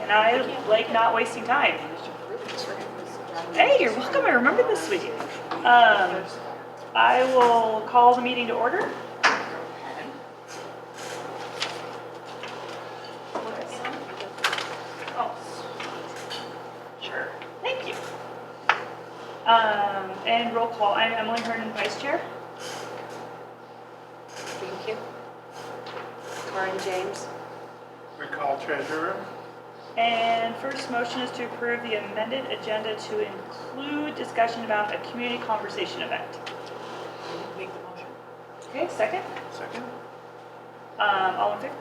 and I like not wasting time. Hey, you're welcome. I remember this week. I will call the meeting to order. Oh, sure. Thank you. And roll call. I'm Emily Hernan, Vice Chair. Thank you. Karen James. Recall Treasurer. And first motion is to approve the amended agenda to include discussion about a community conversation event. Make the motion. Okay, second. Second. All in favor?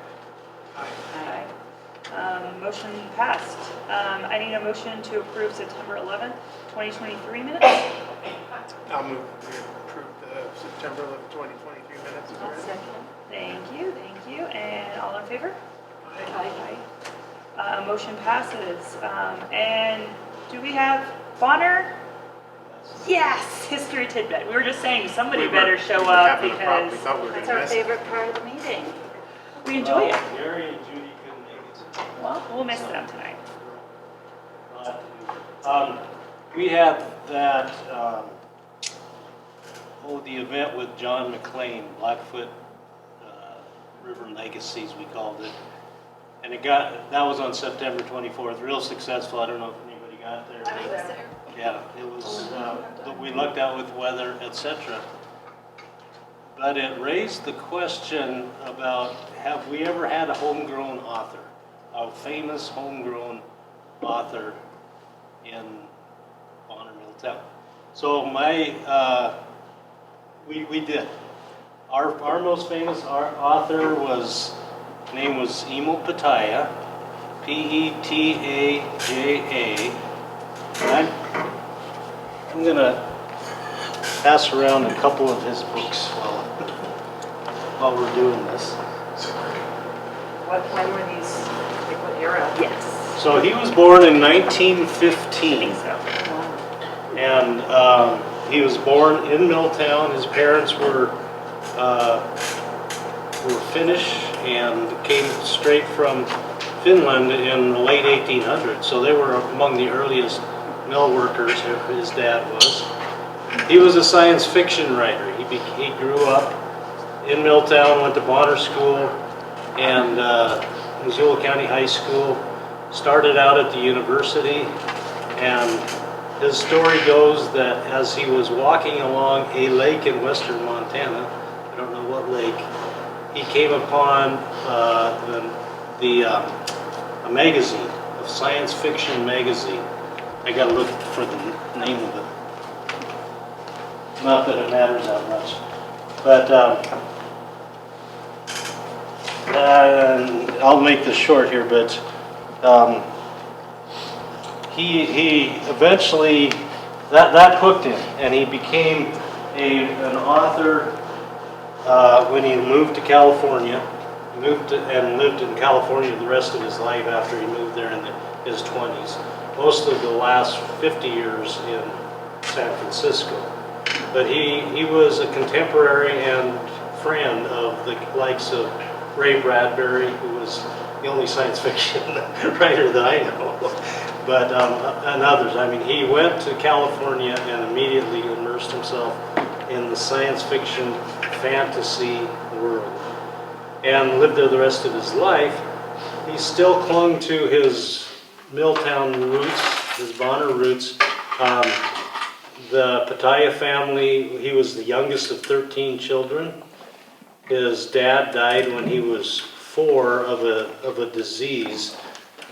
Aye. Aye. Motion passed. I need a motion to approve September 11th, 2023 minutes. I'll move to approve the September 11, 2023 minutes. I'll second. Thank you. And all in favor? Aye. Motion passes. And do we have Bonner? Yes, history tidbit. We were just saying somebody better show up because We thought we were That's going our to miss it. favorite part of the meeting. we enjoy it. Gary and Judy couldn't make it. Well, we'll miss them tonight. We had that, the event with John McLean, Blackfoot River Legacies, we called it. And that was on September 24th, real successful. I don't know if anybody got there. I was there. Yeah, it was, we lucked out with weather, etc. But it raised the question about, have we ever had a homegrown author, a famous homegrown author in Bonner Milltown? So we did. Our most famous author name was Emil Petaja, Petaja. And I'm gonna pass around a couple of his books while we're doing this. When were these? Like what era? Yes. So he was born in I 1915, think so. and he was born in Milltown. His parents were Finnish and came straight from Finland in the late 1800s. So they were among the earliest mill workers. His dad was. He was a science fiction writer. He grew up in Milltown, went to Bonner School and Missoula County High School. Started out at the university, and his story goes that as he was walking along a lake in western Montana, I don't know what lake, he came upon a magazine, a science fiction magazine. I got to look for the name of it. Not that it matters that much, but I'll make this short here. But he eventually that hooked him, and he became an author when he moved to California. He moved and lived in California the rest of his life after he moved there in his 20s. Most of the last 50 years in San Francisco. But he was a contemporary and friend of the likes of Ray Bradbury, who was the only science fiction writer that I know, but and others. I mean, he went to California and immediately immersed himself in the science fiction fantasy world and lived there the rest of his life. He still clung to his Milltown roots, his Bonner roots. The Petaja family, he was the youngest of 13 children. His dad died when he was 4 of a disease,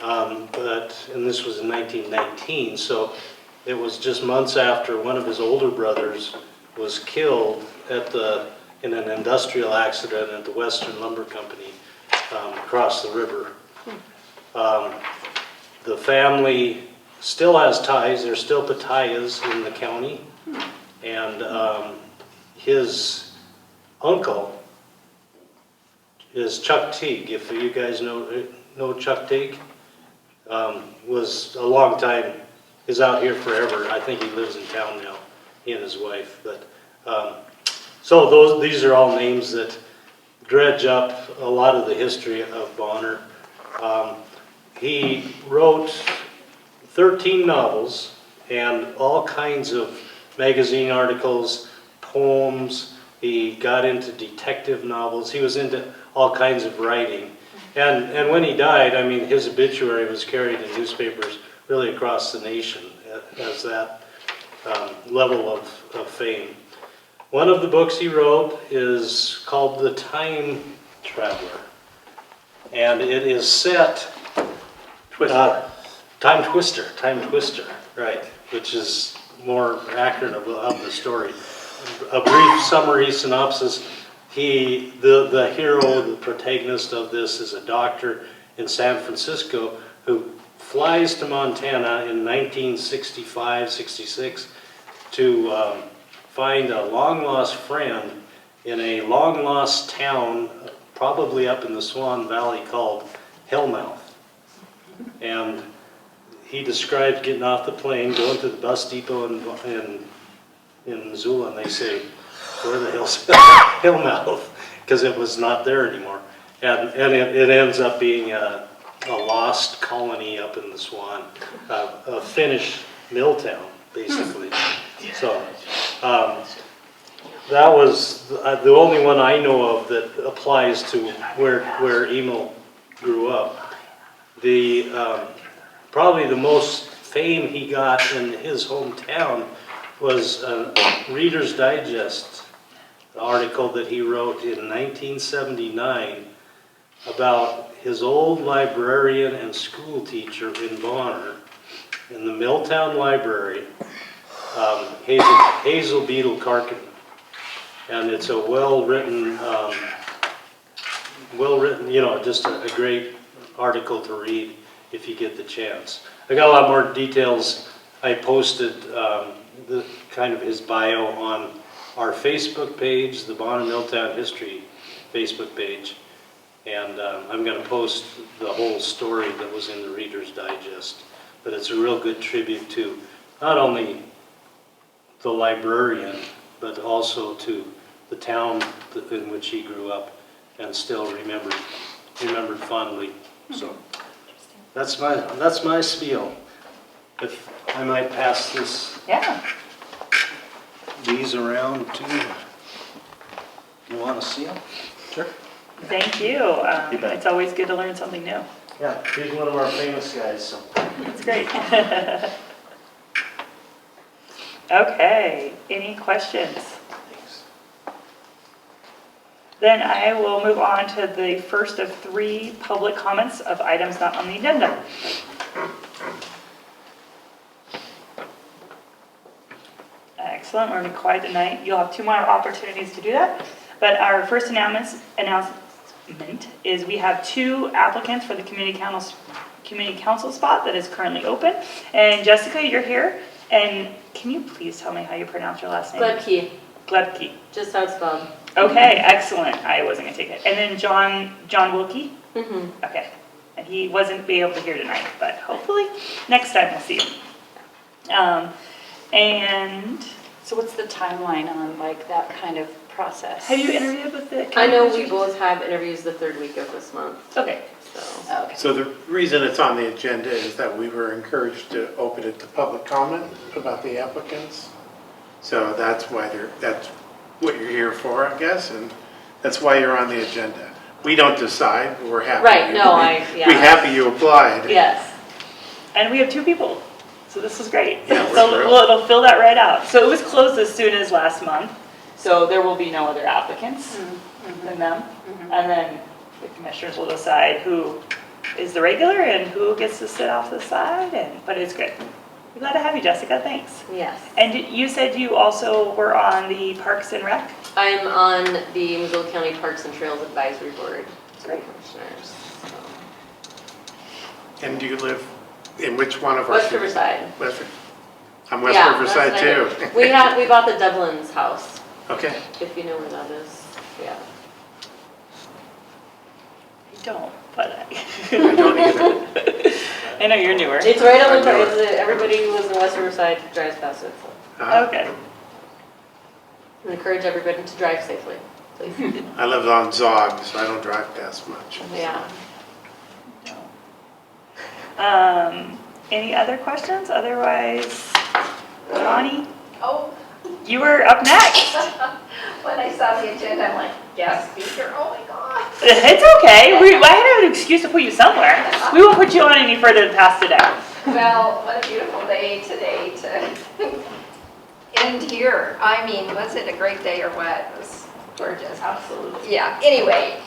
and this was in 1919, so it was just months after one of his older brothers was killed in an industrial accident at the Western Lumber Company across the river. The family still has ties. There's still Petajas in the county, and his uncle is Chuck Teague. If you guys know Chuck Teague, was a long time. He's out here forever. I think he lives in town now, he and his wife. But so these are all names that dredge up a lot of the history of Bonner. he wrote 13 novels and all kinds of magazine articles, poems. He got into detective novels. He was into all kinds of writing. And when he died, I mean, his obituary was carried in newspapers really across the nation as that level of fame. One of the books he wrote is called The Time Traveler. And it is set... Time Twister, right, which is more accurate of the story. A brief summary synopsis. The hero, the protagonist of this is a doctor in San Francisco who flies to Montana in 1965-66 to find a long-lost friend in a long-lost town, probably up in the Swan Valley, called Hellmouth. And he described getting off the plane, going to the bus depot in Missoula, and they say, where the hell's Hellmouth? Because it was not there anymore. And it ends up being a lost colony up in the Swan, a Finnish Milltown, basically. So that was the only one I know of that applies to where Emil grew up. Probably the most fame he got in his hometown was a Reader's Digest article that he wrote in 1979 about his old librarian and school teacher in Bonner, in the Milltown Library, Hazel Beadle Karkin. And it's a well-written, just a great article to read if you get the chance. I got a lot more details. I posted the kind of his bio on our Facebook page, the Bonner Milltown History Facebook page, and I'm going to post the whole story that was in the Reader's Digest. But it's a real good tribute to not only the librarian, but also to the town in which he grew up and still remembered fondly. So that's my spiel. If I might pass these around to, you want to see them? Sure. Thank you. It's always good to learn something new. Yeah, he's one of our famous guys. So. That's great. Okay, any questions? Thanks. Then I will move on to the first of 3 public comments of items not on the agenda. Excellent, we're going to be quiet tonight. You'll have 2 more opportunities to do that. But our first announcement is we have 2 applicants for the community council spot that is currently open. And Jessica, you're here. And can you please tell me how you pronounce your last name? Glebke, Glebke. just how it's spelled. Okay, excellent. I wasn't going to take it. And then John Wilkie? Mm-hmm. Okay. And he wasn't be able to hear tonight, but hopefully next time we'll see him. And So what's the timeline on like that kind of process? have you interviewed with the I know we county? both have interviews the 3rd week of this month, Okay. so. Okay. So the reason it's on the agenda is that we were encouraged to open it to public comment about the applicants. So that's that's what you're here for, I guess, and that's why you're on the agenda. We don't decide, but we're happy. Right, no, yeah. We're happy you applied. Yes. And we have 2 people, so this is great. Yeah, we're So thrilled. it'll fill that right out. So it was closed as soon as last month, so there will be no other applicants than them. And then the commissioners will decide who is the regular and who gets to sit off the side, but it's good. We're glad to have you, Jessica, thanks. Yes. And you said you also were on the Parks and Rec? I'm on the Missoula County Parks and Trails Advisory Board. Great. Commissioners. And do you live in which one of our? West Riverside. I'm West Yeah, Riverside West too. Riverside. We bought the Devlin's house, Okay. if you know where that is. Yeah. I don't, but I don't either. I know you're newer. It's right on the, I know everybody who lives in West Riverside drives past it. So Okay. I encourage everybody to drive safely, please. I live on Zog, so I don't drive past much. Yeah. Any other questions? Otherwise, Connie, Oh, you were up next. when I saw the agenda, I'm like, guest speaker, oh my God. It's okay. I had an excuse to put you somewhere. We won't put you on any further than past today. Well, what a beautiful day today to end here. I mean, was it a great day or what? It was gorgeous. Absolutely. Yeah, anyway,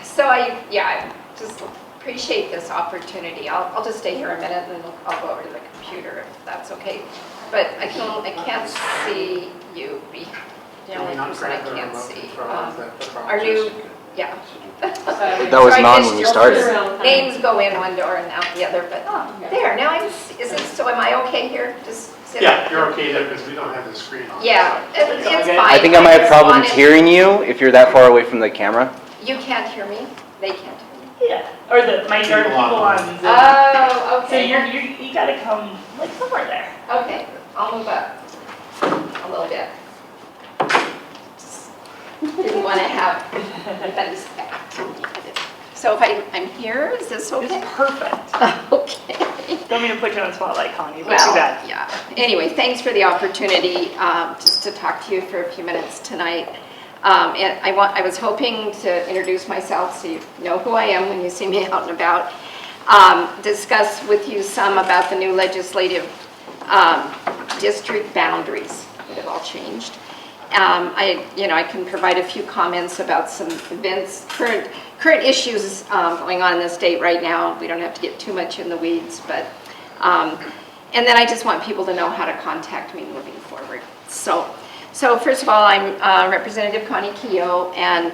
so I just appreciate this opportunity. I'll just stay here a minute and then I'll go over to the computer if that's okay. But I can't see you. The only person I can't see. Our new, yeah. That was not when we started. Names go in one door and out the other, but there, now so am I okay here? Just sit. Yeah, you're okay there because we don't have the screen on. Yeah, it's Okay. fine. I think I might have just problems wanted- hearing you if you're that far away from the camera. You can't hear me? They can't hear me? Yeah. Or the minority people on Zoom. Oh, So okay. you gotta come like somewhere there. Okay, I'll move up a little bit. Just didn't want to have everybody's back. So if I'm here, is this It's okay? perfect. Okay. Don't mean to put you on the spotlight, Connie, but too Well, bad. yeah. Anyway, thanks for the opportunity just to talk to you for a few minutes tonight. And I was hoping to introduce myself so you know who I am when you see me out and about. Discuss with you some about the new legislative district boundaries that have all changed. I can provide a few comments about some events, current issues going on in the state right now. We don't have to get too much in the weeds, but and then I just want people to know how to contact me moving forward. So first of all, I'm Representative Connie Keogh, and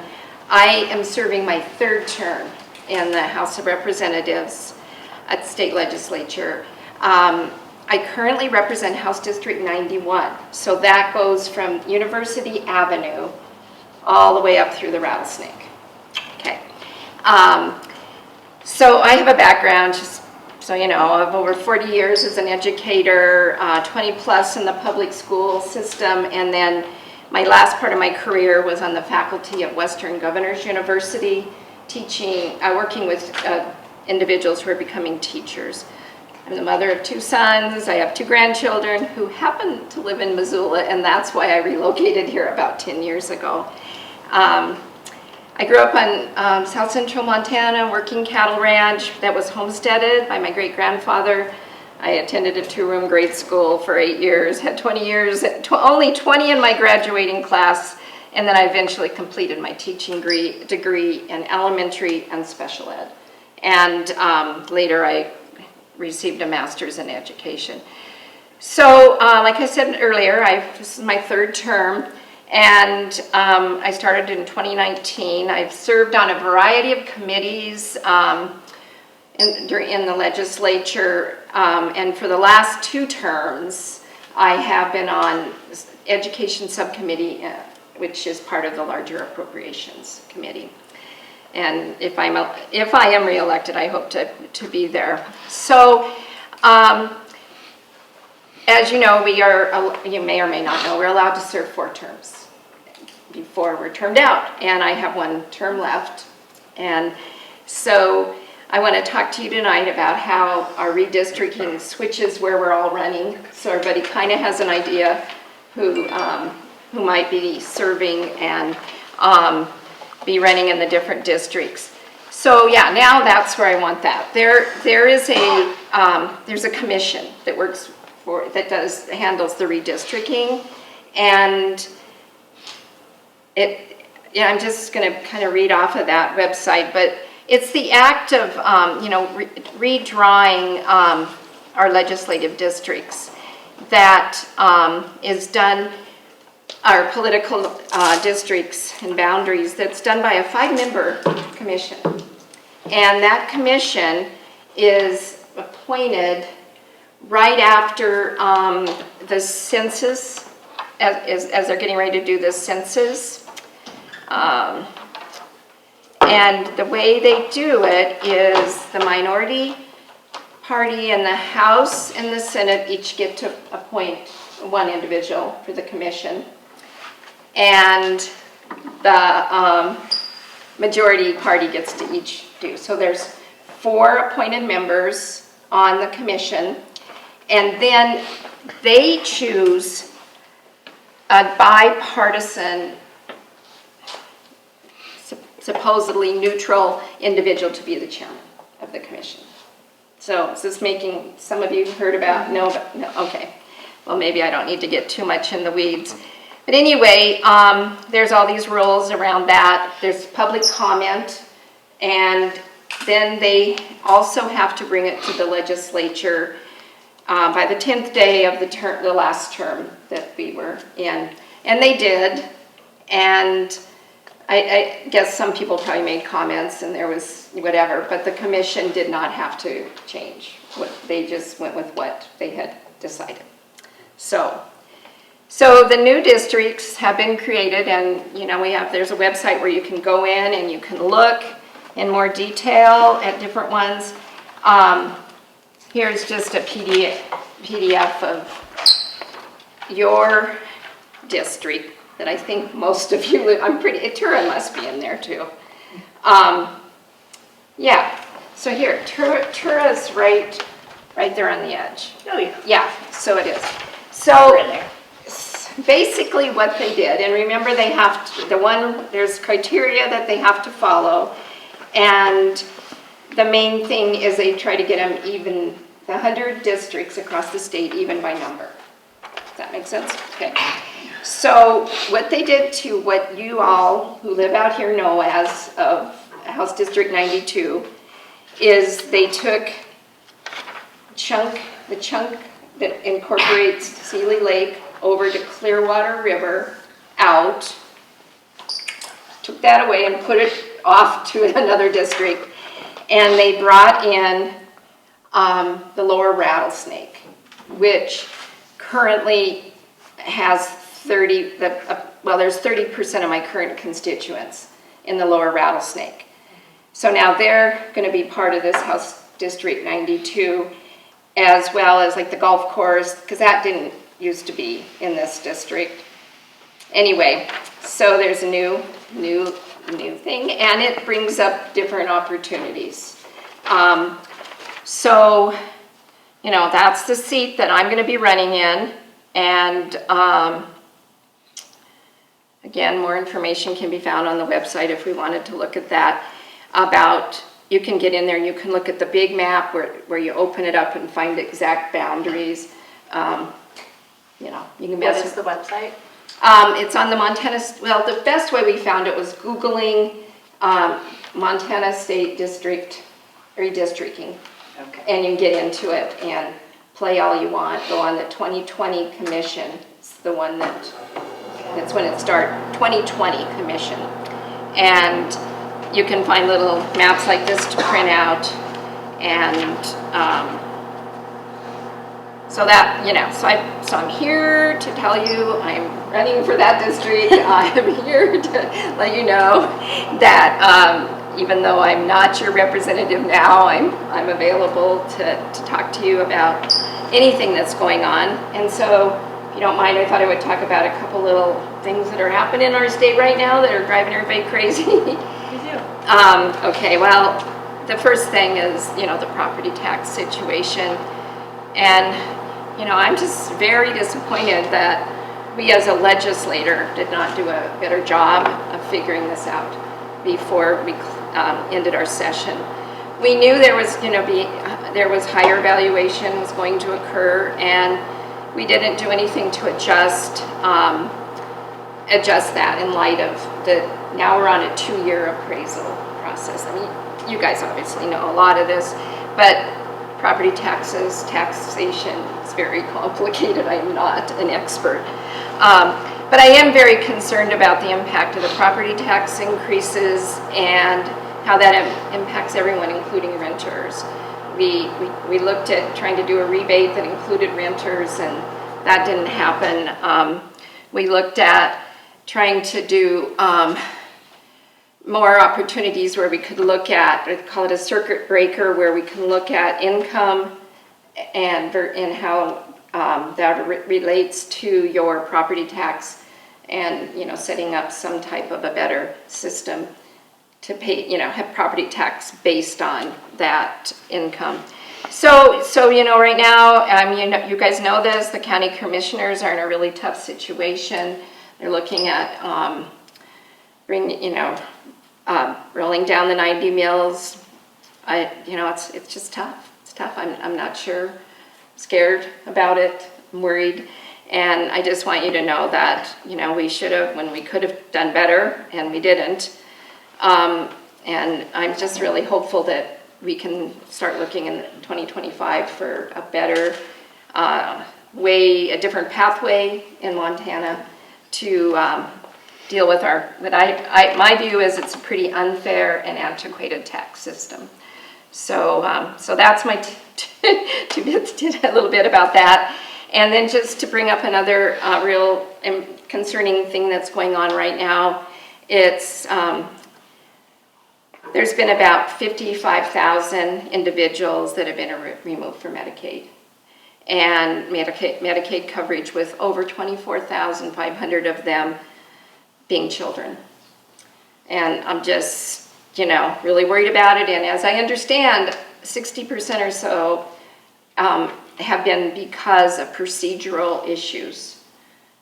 I am serving my third term in the House of Representatives at the state legislature. I currently represent House District 91, so that goes from University Avenue all the way up through the Rattlesnake. Okay. So I have a background, just so you know, of over 40 years as an educator, 20 plus in the public school system, and then my last part of my career was on the faculty at Western Governors University, teaching, working with individuals who are becoming teachers. I'm the mother of 2 sons. I have 2 grandchildren who happen to live in Missoula, and that's why I relocated here about 10 years ago. I grew up on South Central Montana, working cattle ranch that was homesteaded by my great-grandfather. I attended a 2-room grade school for 8 years, had 20 years, only 20 in my graduating class, and then I eventually completed my teaching degree in elementary and special ed. And later I received a master's in education. So like I said earlier, this is my third term, and I started in 2019. I've served on a variety of committees in the legislature, and for the last 2 terms, I have been on Education Subcommittee, which is part of the larger Appropriations Committee. And if I am reelected, I hope to be there. So, as you know, you may or may not know, we're allowed to serve 4 terms before we're termed out, and I have 1 term left. And so I want to talk to you tonight about how our redistricting switches where we're all running, so everybody kind of has an idea who might be serving and be running in the different districts. So yeah, now that's where I want that. There's a commission that handles the redistricting, and I'm just going to kind of read off of that website, but it's the act of redrawing our legislative districts that is done. Our political districts and boundaries, that's done by a 5-member commission. And that commission is appointed right after the census, as they're getting ready to do the census. And the way they do it is the minority party in the House and the Senate each get to appoint 1 individual for the commission. And the majority party gets to each do. So there's 4 appointed members on the commission, and then they choose a bipartisan, supposedly neutral individual to be the chairman of the commission. So is this making, some of you heard about, no, okay. Well, maybe I don't need to get too much in the weeds. But anyway, there's all these rules around that. There's public comment, and then they also have to bring it to the legislature by the 10th day of the last term that we were in. And they did, and I guess some people probably made comments and there was whatever, but the commission did not have to change. They just went with what they had decided. So the new districts have been created, and there's a website where you can go in and you can look in more detail at different ones. Here's just a PDF of your district that I think most of you live. Turin must be in there too. Yeah. So here, Tura's right there on the edge. Oh, yeah. Yeah. So it is. So We're in there. basically what they did, and remember they have to, there's criteria that they have to follow, and the main thing is they try to get them even, the 100 districts across the state even by number. Does that make sense? Okay. So what they did to what you all who live out here know as of House District 92 is they took the chunk that incorporates Sealy Lake over to Clearwater River out, took that away and put it off to another district, and they brought in the lower Rattlesnake, which currently has there's 30% of my current constituents in the lower Rattlesnake. So now they're going to be part of this House District 92, as well as like the golf course, because that didn't used to be in this district. Anyway, so there's a new thing, and it brings up different opportunities. So, that's the seat that I'm going to be running in, and again, more information can be found on the website if we wanted to look at that. You can get in there and you can look at the big map where you open it up and find exact boundaries. You can What is the website? It's on the Montana, the best way we found it was Googling Montana State District redistricting. Okay. And you can get into it and play all you want. Go on the 2020 Commission. It's the one that's when it started, 2020 Commission. And you can find little maps like this to print out. And so I'm here to tell you I'm running for that district. I'm here to let you know that even though I'm not your representative now, I'm available to talk to you about anything that's going on. And so, if you don't mind, I thought I would talk about a couple little things that are happening in our state right now that are driving everybody crazy. Me too. Okay, well, the first thing is, the property tax situation. And, I'm just very disappointed that we as a legislator did not do a better job of figuring this out before we ended our session. We knew there was higher valuation was going to occur, and we didn't do anything to adjust that in light of now we're on a 2-year appraisal process. I mean, you guys obviously know a lot of this, but property taxes, taxation, it's very complicated. I am not an expert. But I am very concerned about the impact of the property tax increases and how that impacts everyone, including renters. We looked at trying to do a rebate that included renters, and that didn't happen. We looked at trying to do more opportunities where we could look at, we call it a circuit breaker, where we can look at income and how that relates to your property tax, and setting up some type of a better system to pay, have property tax based on that income. So, you know, right now, you guys know this, the county commissioners are in a really tough situation. They're looking at, rolling down the 90 mills. It's just tough. It's tough. I'm not sure, scared about it, I'm worried. And I just want you to know that, we should have, when we could have done better, and we didn't. And I'm just really hopeful that we can start looking in 2025 for a better way, a different pathway in Montana to deal with my view is it's a pretty unfair and antiquated tax system. So that's my two bits, a little bit about that. And then just to bring up another real concerning thing that's going on right now, it's there's been about 55,000 individuals that have been removed from Medicaid. And Medicaid coverage with over 24,500 of them being children. And I'm just, really worried about it. And as I understand, 60% or so have been because of procedural issues,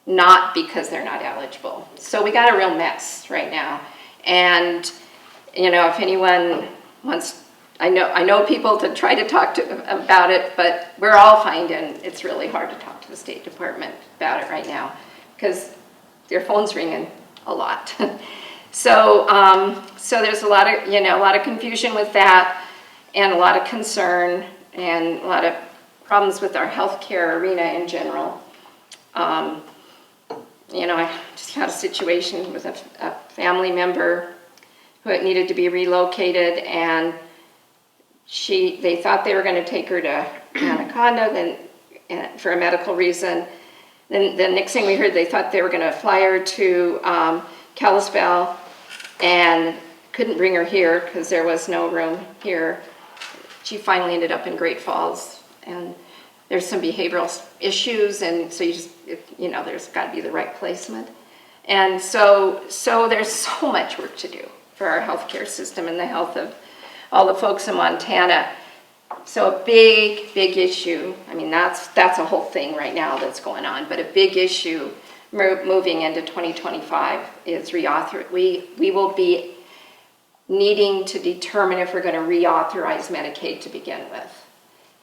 not because they're not eligible. So we got a real mess right now. And, if anyone wants, I know people to try to talk to about it, but we're all finding it's really hard to talk to the State Department about it right now because their phone's ringing a lot. So there's a lot of confusion with that, and a lot of concern, and a lot of problems with our healthcare arena in general. I just had a situation with a family member who needed to be relocated, and they thought they were going to take her to Anaconda for a medical reason. Then the next thing we heard, they thought they were going to fly her to Kalispell, and couldn't bring her here because there was no room here. She finally ended up in Great Falls, and there's some behavioral issues, and so there's got to be the right placement. And so there's so much work to do for our healthcare system and the health of all the folks in Montana. So a big issue, that's a whole thing right now that's going on, but a big issue moving into 2025 is we will be needing to determine if we're going to reauthorize Medicaid to begin with.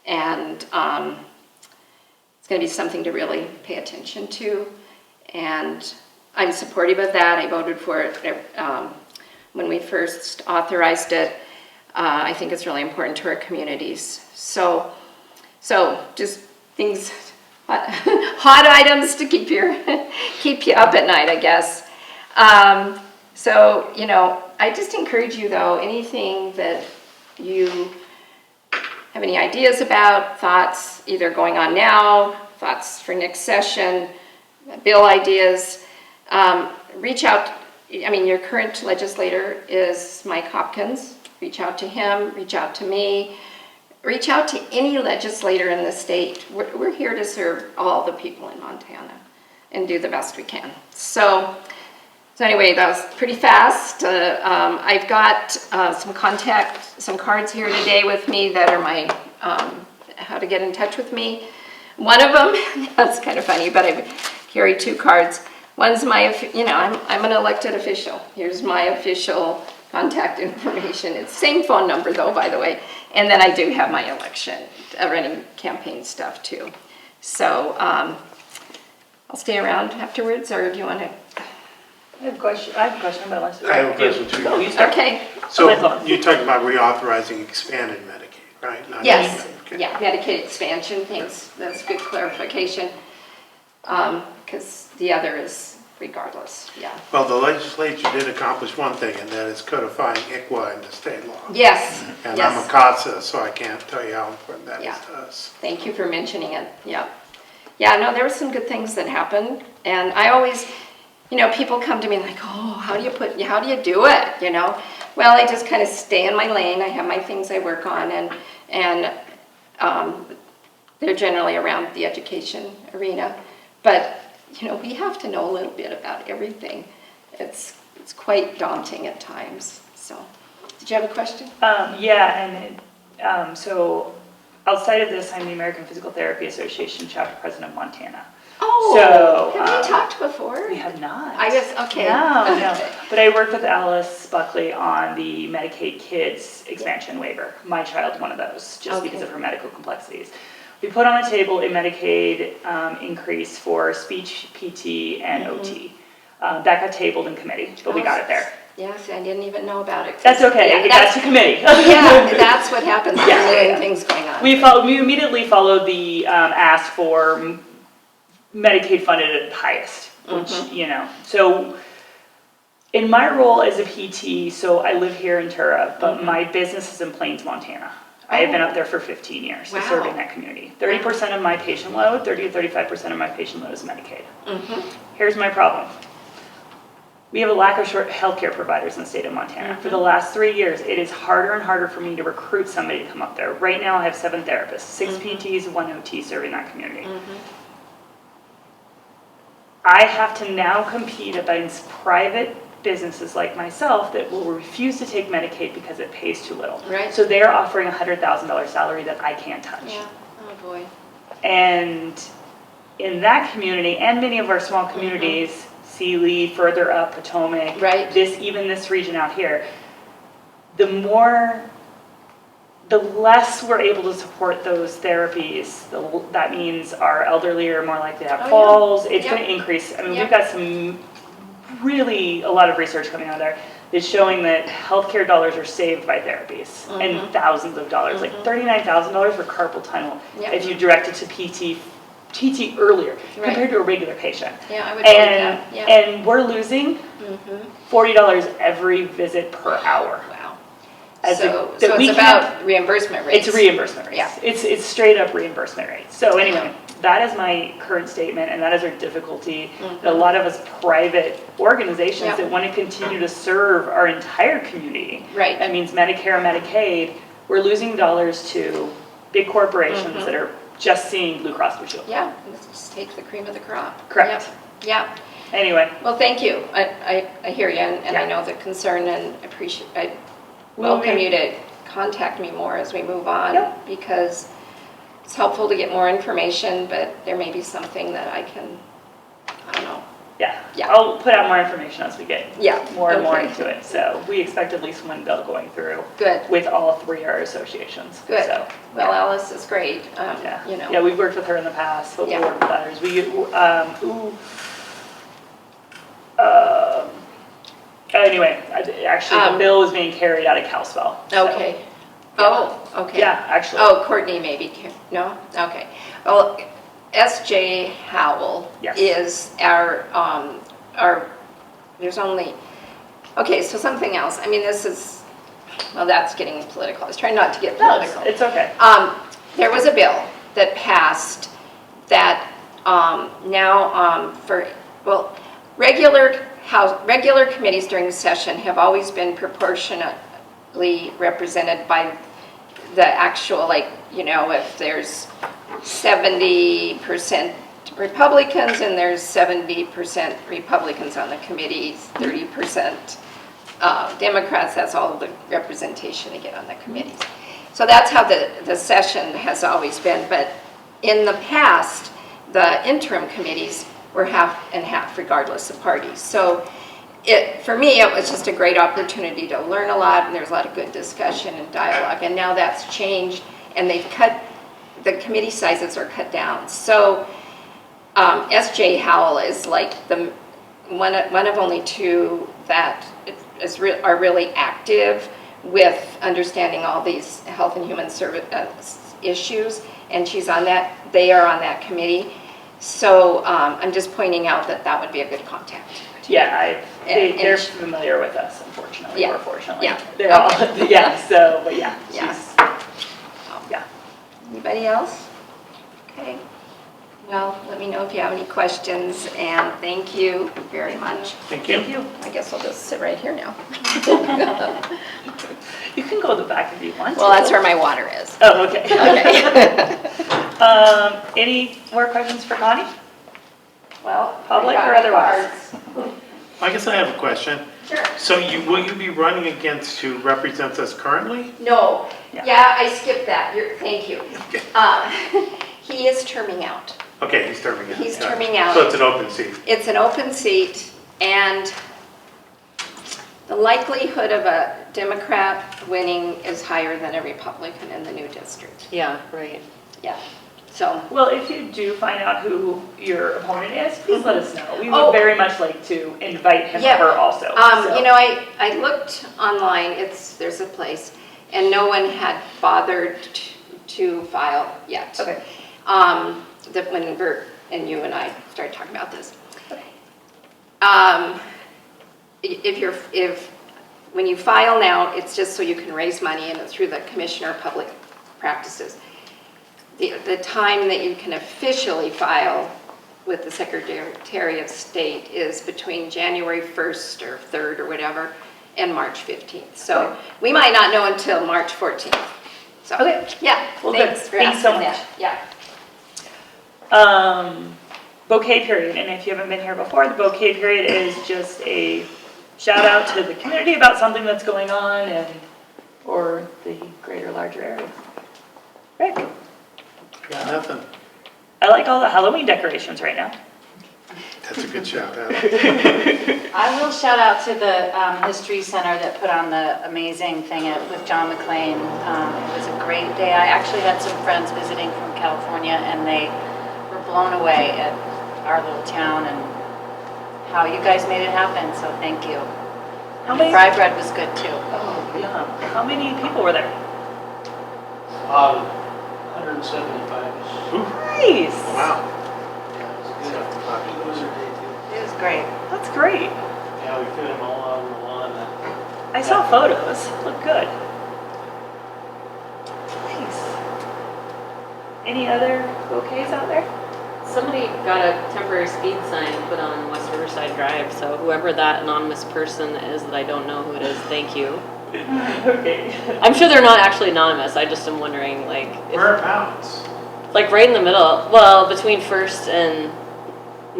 And it's going to be something to really pay attention to. And I'm supportive of that. I voted for it when we first authorized it. I think it's really important to our communities. So just things, hot items to keep you up at night, I guess. I just encourage you, though, anything that you have any ideas about, thoughts either going on now, thoughts for next session, bill ideas, reach out. Your current legislator is Mike Hopkins. Reach out to him, reach out to me, reach out to any legislator in the state. We're here to serve all the people in Montana and do the best we can. So anyway, that was pretty fast. I've got some cards here today with me that are my, how to get in touch with me. One of them, that's kind of funny, but I carry two cards. One's I'm an elected official. Here's my official contact information. It's the same phone number though, by the way. And then I do have my election, running campaign stuff too. So I'll stay around afterwards, or do you want to? I have a question, but let's. I have a question too. Oh, you start. Okay. So you're talking about reauthorizing expanded Medicaid, right? Not Yes. okay. Yeah, Medicaid expansion. Thanks. That's good clarification. Because the other is regardless. Yeah. Well, the legislature did accomplish one thing, and that is codifying ICWA into state law. Yes. And yes. I'm a CASA, so I can't tell you how important that is to us. Thank you for mentioning it. Yeah. Yeah, no, there were some good things that happened. And I always, people come to me like, oh, how do you do it? Well, I just kind of stay in my lane. I have my things I work on, and they're generally around the education arena. But, we have to know a little bit about everything. It's quite daunting at times. So, did you have a question? Yeah, and so outside of this, I'm the American Physical Therapy Association chapter president of Montana. Oh, So, have we talked before? We have not. I guess, okay. No. But I worked with Alice Buckley on the Medicaid kids expansion waiver. My child, one of those, just because of her medical complexities. We put on the table a Medicaid increase for speech, PT, and OT. That got tabled in committee, but we got it there. Yes, I didn't even know about it. That's okay, it got to committee. Yeah, that's what happens when there are things going on. We immediately followed the ask for Medicaid funded at the highest, which, so in my role as a PT, so I live here in Tura, but my business is in Plains, Montana. I have been up there for 15 years serving that community. 30% of my patient load, 30 to 35% of my patient load is Medicaid. Here's my problem. We have a lack of healthcare providers in the state of Montana. For the last 3 years, it is harder and harder for me to recruit somebody to come up there. Right now, I have 7 therapists, 6 PTs, 1 OT serving that community. I have to now compete against private businesses like myself that will refuse to take Medicaid because it pays too little. Right. So they're offering a $100,000 salary that I can't touch. Yeah, oh boy. And in that community, and many of our small communities, Sealy, further up, Potomac, even this region out here, the less we're able to support those therapies, that means our elderly are more likely to have falls. It's going to increase. I mean, we've got a lot of research coming out there that's showing that healthcare dollars are saved by therapies and thousands of dollars, like $39,000 for carpal tunnel if you direct it to TT earlier compared to a regular patient. Yeah, I would believe that. Yeah. And we're losing $40 every visit per hour. Wow. So it's about reimbursement rates. It's reimbursement rates. Yeah. It's straight up reimbursement rates. So anyway, that is my current statement, and that is our difficulty. A lot of us private organizations that want to continue to serve our entire community. Right. That means Medicare, Medicaid. We're losing dollars to big corporations that are just seeing Blue Cross Blue Shield. Yeah, let's just take the cream of the crop. Correct. Yeah. Anyway. Well, thank you. I hear you, and I know the concern, and I welcome you to contact me more as we move on, because it's helpful to get more information, but there may be something that I don't know. Yeah. I'll put out more information as we get more and more into it. So we expect at least one bill going through. Good. With all 3 our associations. Good. So, well, Alice is great. Yeah, we've worked with her in the past, but we'll work with others. Anyway, actually the bill is being carried out of Kalispell. Okay. Okay. Yeah, actually. Courtney maybe. No? Okay. Well, S.J. Howell is our, there's only, so something else. I mean, this is, that's getting political. I was trying not to get political. No, it's okay. There was a bill that passed that regular committees during the session have always been proportionately represented by the actual, if there's 70% Republicans and there's 70% Republicans on the committees, 30% Democrats, that's all the representation they get on the committees. So that's how the session has always been, but in the past, the interim committees were half and half regardless of parties. So for me, it was just a great opportunity to learn a lot, and there's a lot of good discussion and dialogue, and now that's changed, and the committee sizes are cut down. So S.J. Howell is like one of only 2 that are really active with understanding all these health and human service issues, and they are on that committee. So I'm just pointing out that would be a good contact. Yeah, they're familiar with us, unfortunately, or fortunately. Yeah. They're all, Anybody else? Okay. Well, let me know if you have any questions, and thank you very much. Thank you. I guess I'll just sit right here now. You can go to the back if you want to. Well, that's where my water is. Oh, okay. Any more questions for Connie? Well, Public or otherwise? I guess I have a question. Sure. So will you be running against who represents us currently? No, Yeah. yeah, I skipped that. Thank you. He is terming out. Okay, he's terming out. He's Got it. terming out. So it's an open seat. It's an open seat, and the likelihood of a Democrat winning is higher than a Republican in the new district. Yeah, right. Yeah, so. Well, if you do find out who your opponent is, please let us know. We would Oh. very much like to invite him Yeah. or her also. So. You know, I looked online, there's a place, and no one had bothered to file yet. Okay. That when Bert and you and I started talking about this. When you file now, it's just so you can raise money and it's through the Commissioner of Public Practices. The time that you can officially file with the Secretary of State is between January 1st or 3rd or whatever and March 15th. So we might not know until March 14th. So, Okay. yeah, Well, good. thanks for Thanks so asking much. that. Yeah. Bouquet period, and if you haven't been here before, the bouquet period is just a shout out to the community about something that's going on or the greater, larger area. Rick, Got nothing. I like all the Halloween decorations right now. That's a good shout out. I will shout out to the History Center that put on the amazing thing with John McClane. It was a great day. I actually had some friends visiting from California, and they were blown away at our little town and how you guys made it happen, so thank you. How many? Fry bread was good too. Oh, yeah. How many people were there? 175. Nice. Wow. It was a day too. It was great. That's great. Yeah, we fit them all out on the lawn. I saw photos. Look good. Nice. Any other bouquets out there? Somebody got a temporary speed sign put on West Riverside Drive, so whoever that anonymous person is that I don't know who it is, thank you. Okay. I'm sure they're not actually anonymous, I just am wondering, like, if, Whereabouts? like right in the middle, well, between 1st and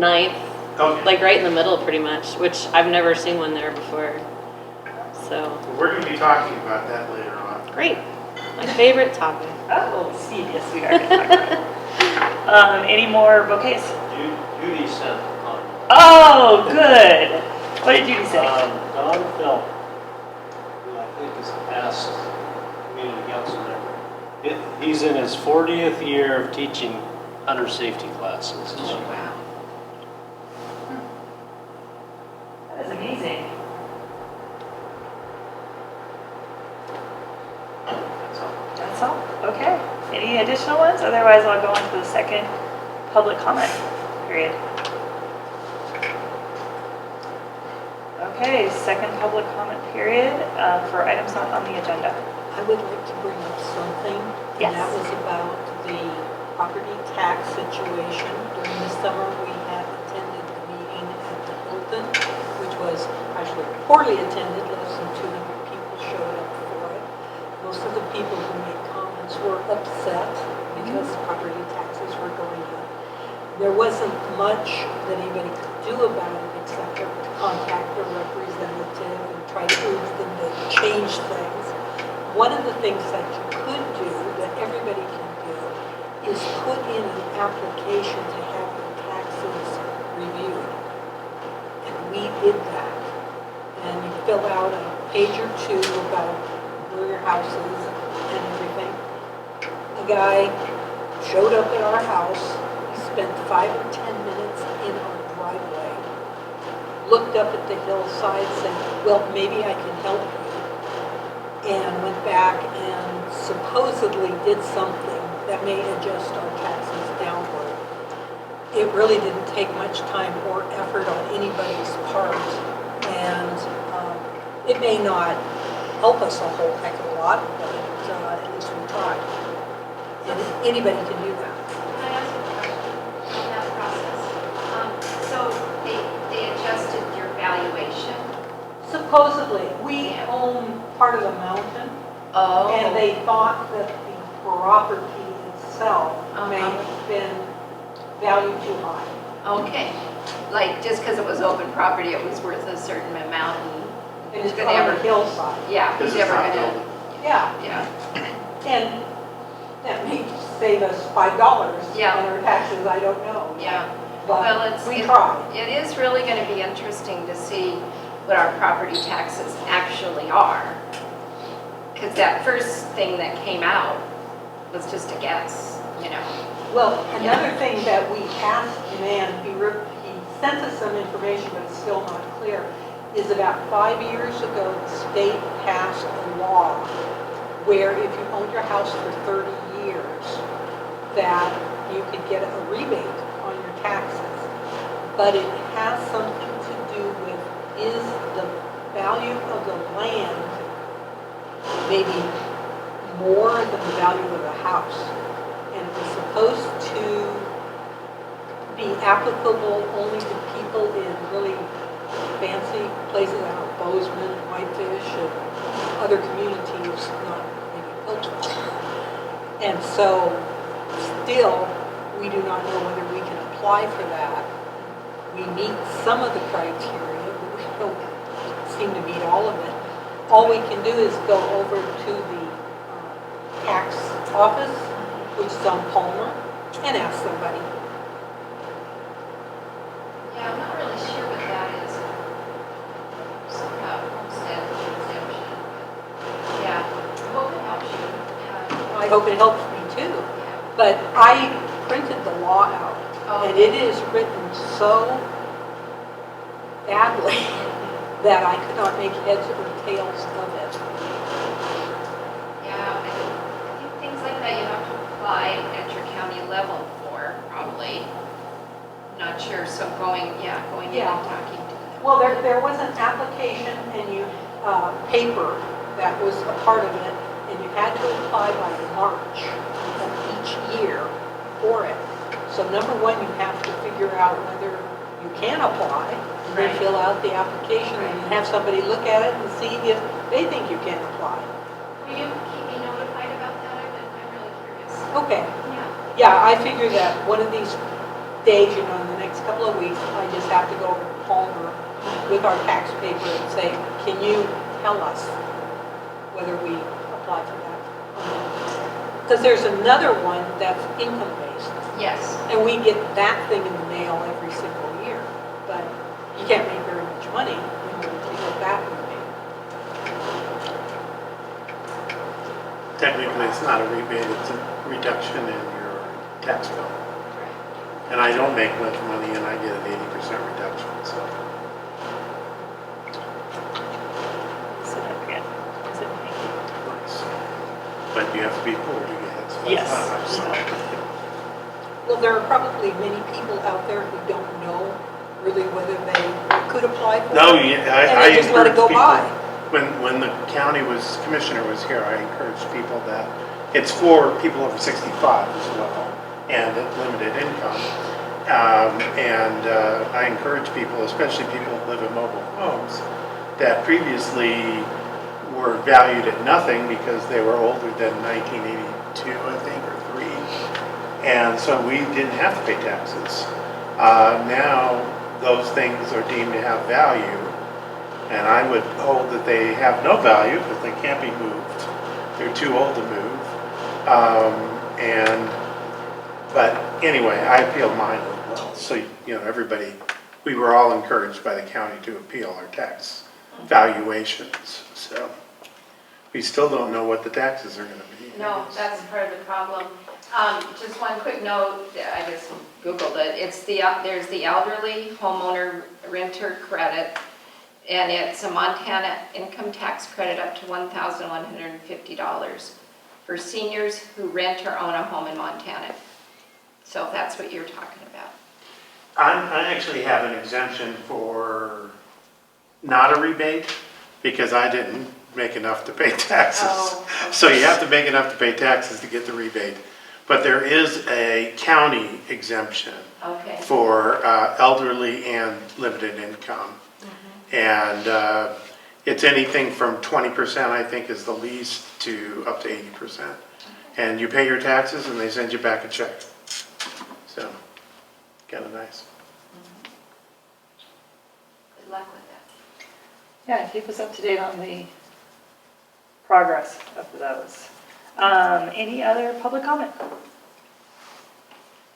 9th, Okay. like right in the middle pretty much, which I've never seen one there before, so, We're going to be talking about that later on. great. My favorite topic. Oh, Steve, yes, we are going to talk about it. Any more bouquets? Judy sent on. Oh, good. What did Judy say? Don Felt, who I think is the past community council member. He's in his 40th year of teaching hunter safety classes this year. Wow. That is amazing. That's all? Okay. Any additional ones? Otherwise, I'll go on to the second public comment period. Okay, second public comment period for items not on the agenda. I would like to bring up something. Yes. And that was about the property tax situation. During the summer, we had attended the meeting at the Hilton, which was actually poorly attended. Less than 200 people showed up for it. Most of the people who made comments were upset because property taxes were going up. There wasn't much that anybody could do about it except to contact their representative and try to move them to change things. One of the things that you could do, that everybody can do, is put in an application to have your taxes reviewed. And we did that. And you fill out a page or two about where your house is and everything. A guy showed up at our house. He spent 5 or 10 minutes in our driveway. Looked up at the hillside, said, well, maybe I can help you. And went back and supposedly did something that may adjust our taxes downward. It really didn't take much time or effort on anybody's part, and it may not help us a whole heck of a lot, but at least we tried. And anybody can do that. Can I ask you a question on that process? So they adjusted your valuation? Supposedly, we own part of the mountain, Oh. and they thought that the property itself may have been valued too high. Okay. Like, just because it was open property, it was worth a certain amount, and And it's Did on they ever- the hillside. Yeah, This who's is ever not gonna, building. Yeah, yeah, and that may save us $5 Yeah. on our taxes, I don't know. yeah. Well, But it's, we try. it is really gonna be interesting to see what our property taxes actually are. Because that first thing that came out was just a guess, you know. Well, another thing that we asked the man, he sent us some information, but it's still not clear, is about 5 years ago, the state passed a law where if you owned your house for 30 years, that you could get a rebate on your taxes. But it has something to do with, is the value of the land maybe more than the value of the house? And it was supposed to be applicable only to people in really fancy places, I don't know, Bozeman, and Whitefish, and other communities, not maybe Hillsborough. And so, still, we do not know whether we can apply for that. We meet some of the criteria, but we don't seem to meet all of it. All we can do is go over to the tax office, which is on Palmer, and ask somebody. Yeah, I'm not really sure what that is. Some kind of homestead exemption. Yeah, I hope it helps you. I hope it helps me too. Yeah. But I printed the law out, Oh. and it is written so badly that I could not make heads or tails of it. Yeah, I think things like that you have to apply at your county level for, probably. Not sure, so going in Yeah. and talking to them. Well, there was an application and paper that was a part of it, and you had to apply by March of each year for it. So number one, you have to figure out whether you can apply, and then Right. fill out the application, and then have somebody look at it and see if they think you can apply. Will you keep me notified about that? I'm really curious. Okay. Yeah. Yeah, I figure that one of these days, in the next couple of weeks, I just have to go over to Palmer with our tax paper and say, can you tell us whether we apply for that? Because there's another one that's income-based, Yes. and we get that thing in the mail every single year. But you can't make very much money when you get that in the mail. Technically, it's not a rebate, it's a reduction in your tax bill. And I don't make much money and I get an 80% reduction, so. Significant. Nice. But you have to be poor to get it, so Yes. that's not much. So. Well, there are probably many people out there who don't know really whether they could apply for it. No, yeah, And I they just let it go encourage by. people, when the commissioner was here, I encouraged people that it's for people over 65 as well, and at limited income. I encourage people, especially people who live in mobile homes, that previously were valued at nothing because they were older than 1982, I think, or 3. And so we didn't have to pay taxes. Now, those things are deemed to have value, and I would hold that they have no value because they can't be moved. They're too old to move. But anyway, I appealed mine as well. So, everybody, we were all encouraged by the county to appeal our tax valuations. So we still don't know what the taxes are going to be. No, that's part of the problem. Just one quick note, I just Googled it. There's the elderly homeowner renter credit, and it's a Montana income tax credit up to $1,150 for seniors who rent or own a home in Montana. So if that's what you're talking about. I actually have an exemption for not a rebate because I didn't make enough to pay taxes. Oh, okay. So you have to make enough to pay taxes to get the rebate. But there is a county exemption Okay. for elderly and limited income. And it's anything from 20%, I think, is the least, to up to 80%. And you pay your taxes and they send you back a check. So, kind of nice. Good luck with that. Yeah, keep us up to date on the progress of those. Any other public comment?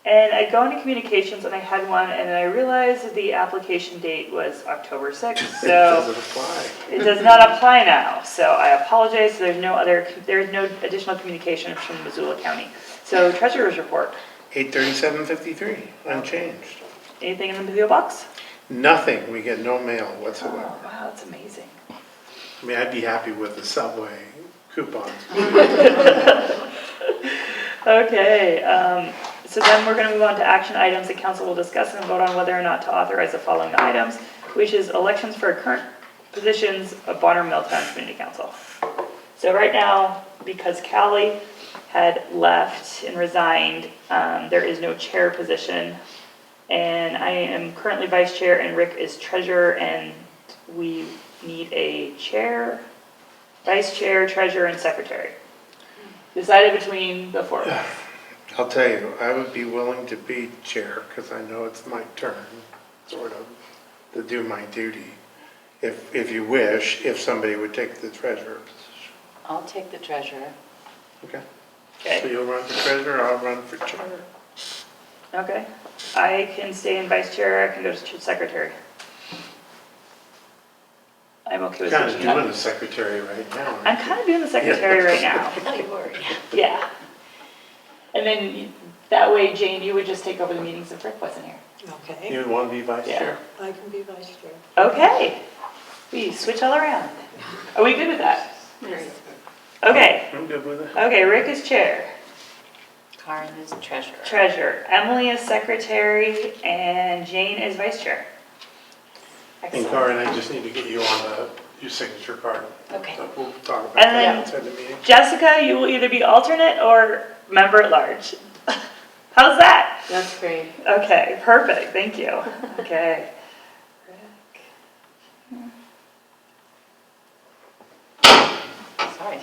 And I go into communications and I had one and I realized the application date was October 6th, It so doesn't apply. it does not apply now. So I apologize, there's no additional communication from Missoula County. So treasurer's report, 837.53, unchanged. anything in the PO box? Nothing, we get no mail Oh, whatsoever. wow, that's amazing. I mean, I'd be happy with the Subway coupons. Okay, so then we're going to move on to action items. The council will discuss and vote on whether or not to authorize the following items, which is elections for current positions of Bonner Milltown Community Council. So right now, because Callie had left and resigned, there is no chair position. And I am currently vice chair and Rick is treasurer, and we need a chair, vice chair, treasurer, and secretary. Decided between the four of us. I'll tell you, I would be willing to be chair, because I know it's my turn, sort of, to do my duty. If you wish, if somebody would take the treasurer position. I'll take the treasurer. Okay. So Okay, you'll run for treasurer, I'll run for chair. okay. I can stay in vice chair, I can go to secretary. I'm okay with Kind of switching up. doing the secretary right now. aren't I'm you? kind of doing the secretary right now. Yeah. And then that way, Jane, you would just take over the meetings if Rick wasn't here. Okay, You would want to be vice Yeah. chair? I can be vice chair. Okay. We switch all around. Are we good with that? Great. Okay. I'm good with it. Okay, Rick is chair. Karen is treasurer. Treasurer. Emily is secretary, and Jane is vice chair. And Excellent. Karen, I just need to get you on your signature card. Okay. So we'll talk about And that then- outside the meeting. Jessica, you will either be alternate or member at large. How's that? That's great. Okay, perfect, thank you. Okay. Sorry.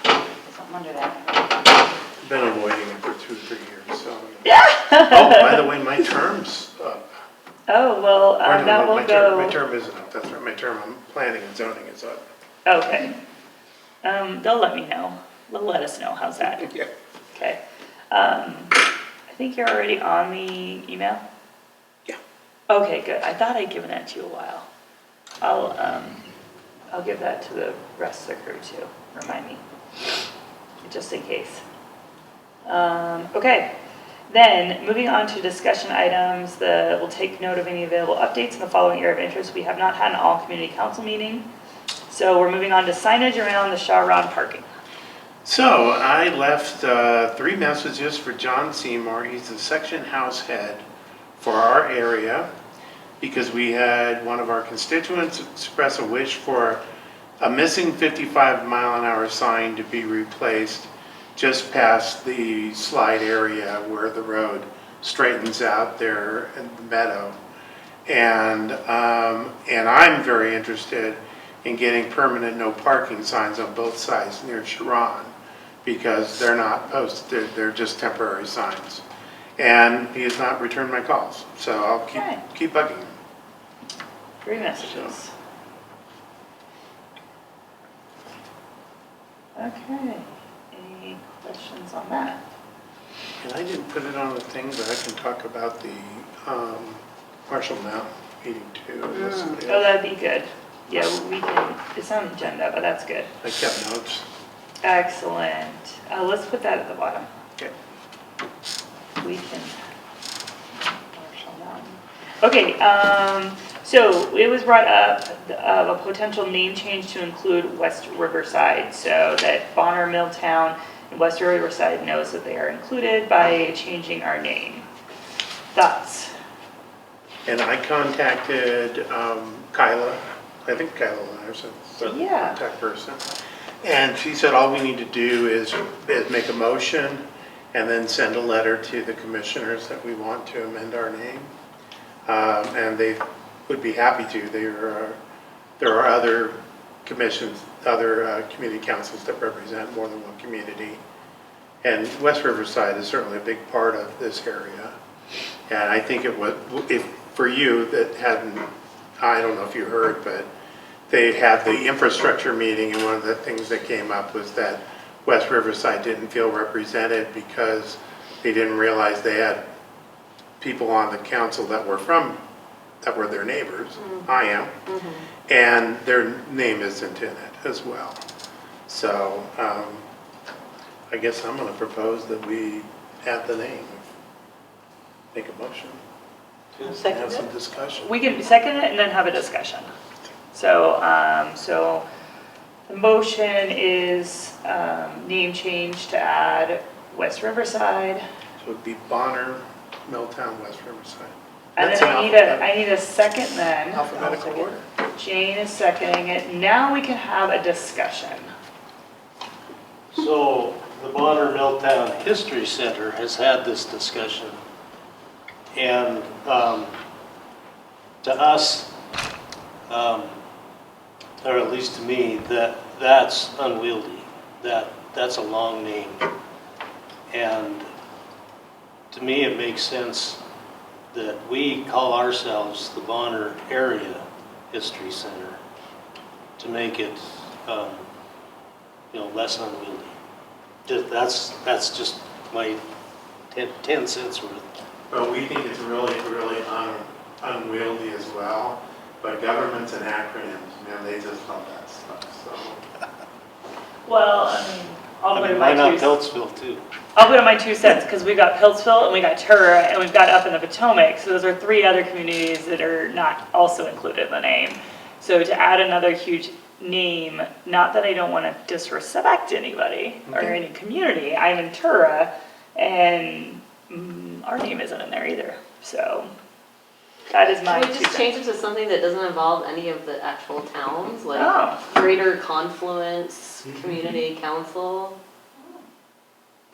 There's something under that. Been avoiding it for 2 or 3 years, so. Yeah. Oh, by the way, my term's up. Oh, well, Or no, that no, will my go, term isn't up, that's right, my term on planning and zoning is up. okay. They'll let me know, they'll let us know, how's that? Yeah. Okay. I think you're already on the email? Yeah. Okay, good. I thought I'd given that to you a while. I'll give that to the rest of the crew too, remind me, just in case. Okay, then moving on to discussion items, we'll take note of any available updates in the following area of interest. We have not had an all community council meeting, so we're moving on to signage around the Sha-Ron Parking. So I left 3 messages for John Seymour. He's the section house head for our area, because we had one of our constituents express a wish for a missing 55-mile-an-hour sign to be replaced just past the slide area where the road straightens out there in the meadow. And I'm very interested in getting permanent no parking signs on both sides near Sha-Ron, because they're not posted, they're just temporary signs. And he has not returned my calls, so I'll Okay. keep bugging him. 3 messages. Okay, any questions on that? And I didn't put it on the thing, but I can talk about the Marshall Mountain meeting too. unless somebody Oh, else- that'd be good. Yeah, we can, it's on the agenda, but that's good. I kept notes. Excellent. Let's put that at the bottom. Okay. We can. Okay, so it was brought up of a potential name change to include West Riverside, so that Bonner Milltown and West Riverside knows that they are included by changing our name. Thoughts? And I contacted Kyla, I think Kyla Larson, the Yeah. contact person. And she said all we need to do is make a motion and then send a letter to the commissioners that we want to amend our name. And they would be happy to. There are other commissions, other community councils that represent more than one community. And West Riverside is certainly a big part of this area. And I think it would, if for you that hadn't, I don't know if you heard, but they had the infrastructure meeting, and one of the things that came up was that West Riverside didn't feel represented because they didn't realize they had people on the council that were their neighbors. I am. And their name isn't in it as well. So I guess I'm going to propose that we add the name. Make a motion. Second Have some it? discussion. We can second it and then have a discussion. So, so the motion is name change to add West Riverside. So it'd be Bonner, Milltown, West Riverside. And That's then an I need a second then. alphabetical order. Jane is seconding it. Now we can have a discussion. So the Bonner Milltown History Center has had this discussion. And to us, or at least to me, that's unwieldy. That's a long name. And to me, it makes sense that we call ourselves the Bonner Area History Center to make it, less unwieldy. That's just my 10 cents worth. Well, we think it's really unwieldy as well, but government's and acronyms, man, they just love that stuff, so. Well, I mean, I'll put in Why not my Peltsville too? I'll put in my 2 cents because we got Hillsville and we got Tura and we've got up in the Potomac. So those are 3 other communities that are not also included in the name. So to add another huge name, not that I don't want to disrespect anybody or any community. I'm in Tura and our name isn't in there either. So that is my Can we 2 just cents. change it to something that doesn't involve any of the actual towns, like Oh. Greater Confluence Community Council?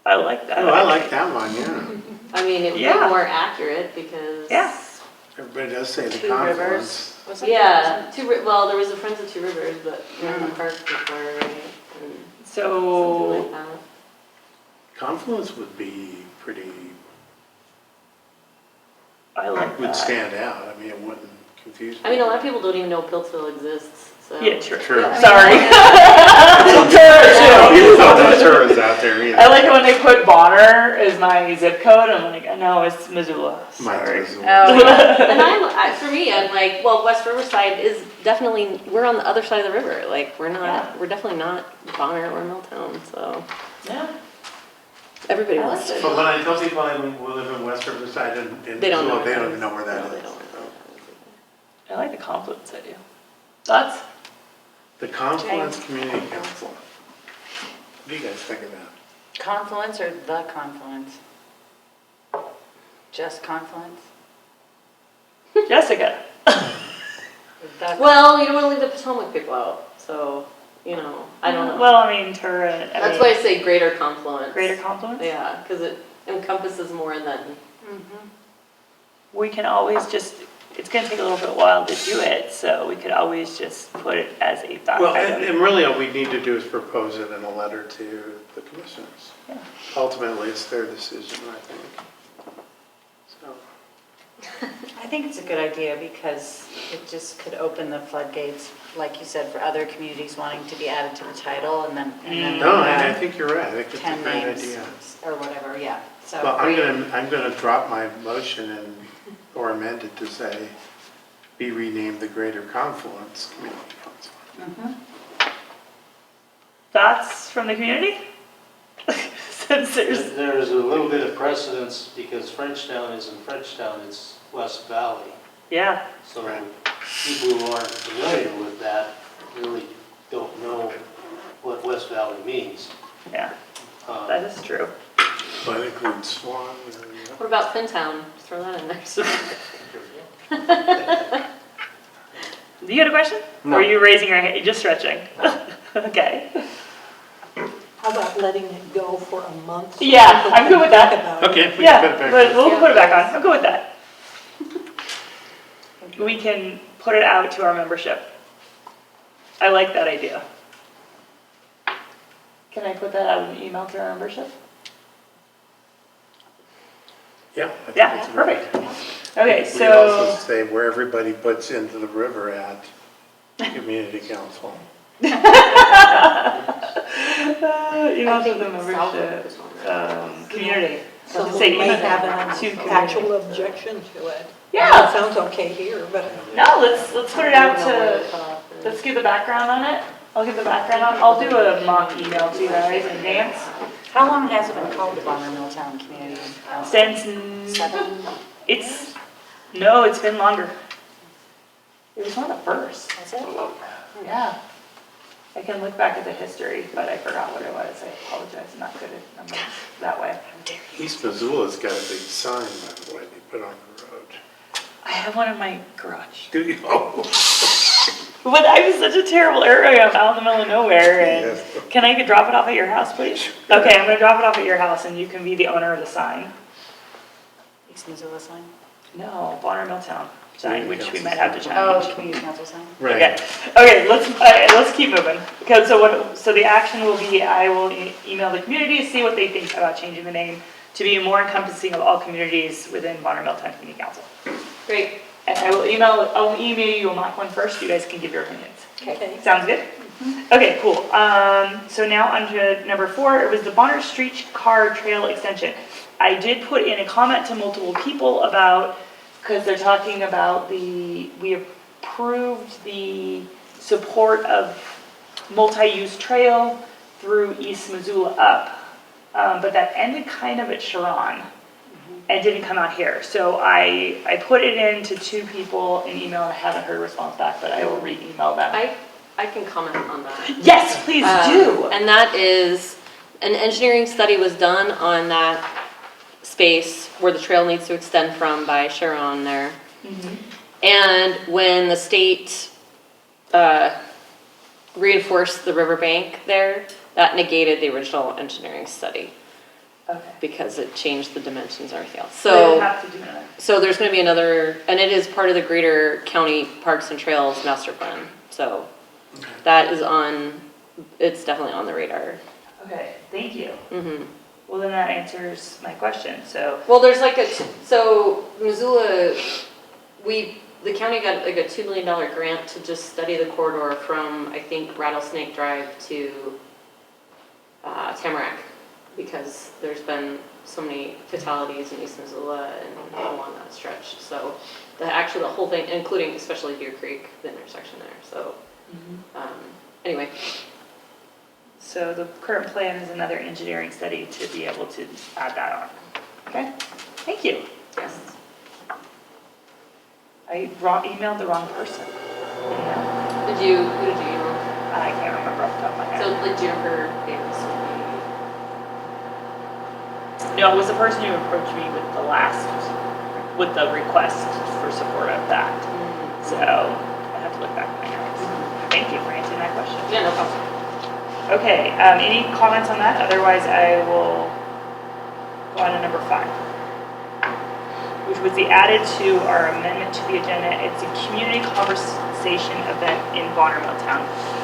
I like that. Oh, I like that one, yeah. I mean, it would be Yeah. more accurate because. Yeah. Everybody does say the Two confluence. Rivers. Was it? Yeah, well, there was the Friends of Two Rivers, but you're in the park before, right? And something So like that. Confluence would be pretty, I like would that. stand out. I mean, it wouldn't confuse I mean, a lot of people don't even know Piltsville exists, so. Yeah, true. True. Sorry. You thought that sure was out there either. I like it when they put Bonner as my zip code. I'm like, no, it's Missoula. Sorry. Mine's Missoula. Oh, yeah. And for me, I'm like, well, West Riverside is definitely, we're on the other side of the river. Like, we're definitely not Bonner or Milltown, so Yeah. everybody I wants like to. But when I tell people I live in West Riverside in They don't know. Missoula, they don't even know where that No, they is. don't know. I like the confluence idea. Thoughts? The Confluence Community Council. What do you guys think of that? Confluence or the Confluence? Just Confluence? Jessica. The- Well, you don't want to leave the Potomac people out, so, I don't know. Well, I mean, Tura. That's why I say Greater Confluence. Greater confluence? Yeah, because it encompasses more than. Mhm. We can always just, it's going to take a little bit while to do it, so we could always just put it as a thought Well, item. and really all we need to do is propose it in a letter to the commissioners. Yeah. Ultimately, it's their decision, I think. So, I think it's a good idea because it just could open the floodgates, like you said, for other communities wanting to be added to the title and then. no, and I think you're right. I think it's a 10 great names idea. or whatever, yeah. So Well, I'm gonna drop my motion or amend it to say, be renamed the Greater Confluence Community Council. Thoughts from the community? Since there's, There's a little bit of precedence because Frenchtown isn't Frenchtown, it's West Valley. yeah, So people who aren't familiar with that really don't know what West Valley means. yeah, Um, that is true. But it includes Swan. What about Fintown? Throw that in there. You had a question? No. Or are you raising your hand? You're just stretching? Okay. How about letting it go for a month? so Yeah, people I'm good can with that. think about it? Okay, we can put Yeah, it back. but we'll put it back on. I'm good with that. We can put it out to our membership. I like that idea. Can I put that out in an email to our membership? Yeah. I think Yeah, it's a- perfect. Okay, We could also so, say where everybody puts into the river at community council. Email to the membership, community. So Just we say may email have to an community. actual objection to it. Yeah. It sounds okay here, but No, let's put it out to, let's give the background on it. I'll give the background on, I'll do a mock email to you guys in advance. How long has it been called the Bonner Milltown Community Council? Since, it's been longer. It was one of the first. That's it? Yeah. I can look back at the history, but I forgot what it was. I apologize, I'm not good at numbers that way. East Missoula's got a big sign, by the way, they put on the road. I have one in my garage. Do you? Oh. But I'm in such a terrible area, I'm out in the middle of nowhere, and Yes. can I drop it off at your house, please? Okay, I'm gonna drop it off at your house, and you can be the owner of the sign. East Missoula sign? No, Bonner Milltown sign, which we Community might have to Oh, change. community council sign? Okay, okay, let's keep moving. Because so the action will be, I will email the community, see what they think about changing the name to be more encompassing of all communities within Bonner Milltown Community Council. Great. And I'll email you a mock one first, you guys can give your opinions. okay. Sounds good? Okay, cool. So now on to number 4, it was the Bonner Streetcar Trail Extension. I did put in a comment to multiple people about, because they're talking about we approved the support of multi-use trail through East Missoula up, but that ended kind of at Sha-Ron and didn't come out here. So I put it in to 2 people in email, and I haven't heard a response back, but I will re-email them. I can comment on that. Yes, please do. And that is, an engineering study was done on that space where the trail needs to extend from by Sha-Ron there. And when the state reinforced the riverbank there, that negated the original engineering study Okay. because it changed the dimensions and everything else. So we So, have to do another. so there's going to be another, and it is part of the greater county parks and trails master plan. So that is on, it's definitely on the radar. Okay, thank you. Mm-hmm. Well, then that answers my question. So, Well, there's like so Missoula, the county got like a $2 million grant to just study the corridor from, I think, Rattlesnake Drive to Tamarack, because there's been so many fatalities in East Missoula and along that stretch. So the whole thing, including especially Deer Creek, the intersection there. So anyway. so the current plan is another engineering study to be able to add that on. Okay, thank you. Yes. I emailed the wrong person. Yeah. Who did you email? I can't remember off the top of my So head. like Jennifer Davis. No, it was the person who approached me with the request for support of that. So I have to look back at my notes. Thank you for answering that question. Yeah, no problem. Okay, any comments on that? Otherwise, I will go on to number 5, which was the added to our amendment to the agenda. It's a community conversation event in Bonner Milltown.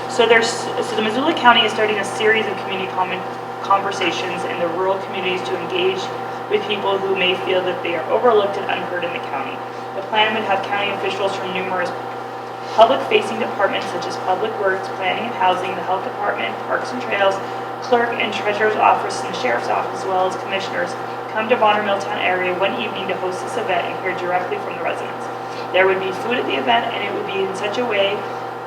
So the Missoula County is starting a series of community conversations in the rural communities to engage with people who may feel that they are overlooked and unheard in the county. The plan would have county officials from numerous public-facing departments such as Public Works, Planning and Housing, the Health Department, Parks and Trails, Clerk and Treasurer's Office, and Sheriff's Office, as well as commissioners, come to Bonner Milltown area one evening to host this event and hear directly from the residents. There would be food at the event, and it would be in such a way